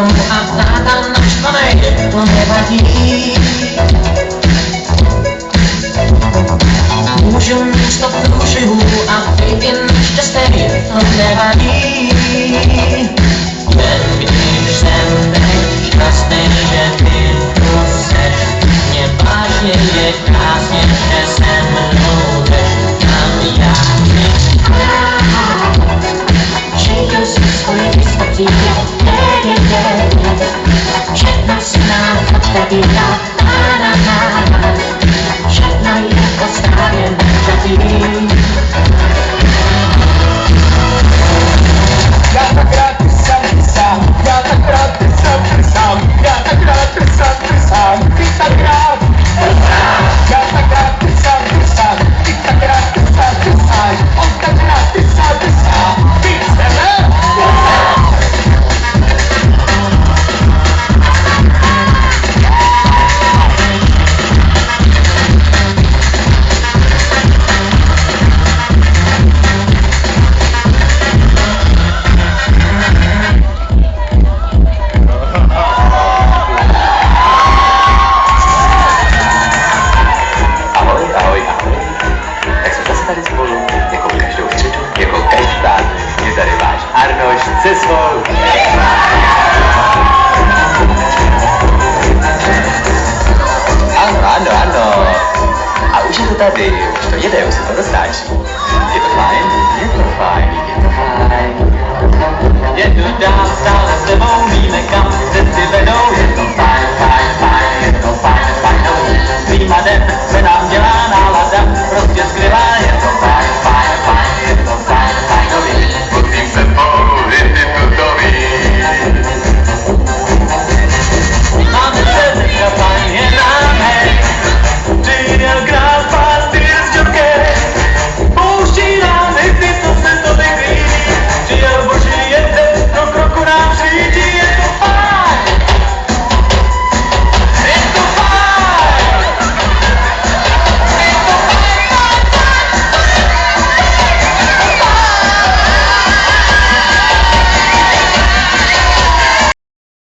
domu a táta naštvanej, to nevadí. Můžu mít 100 průšvihů a ty jen šťastný, to nevadí. Jen když jsem teď šťastný, že ty tu seš, mě vážně je krásně, že se mnou jdeš tam já chci. Žiju si svoji výstaví, všechno si nám odebírá.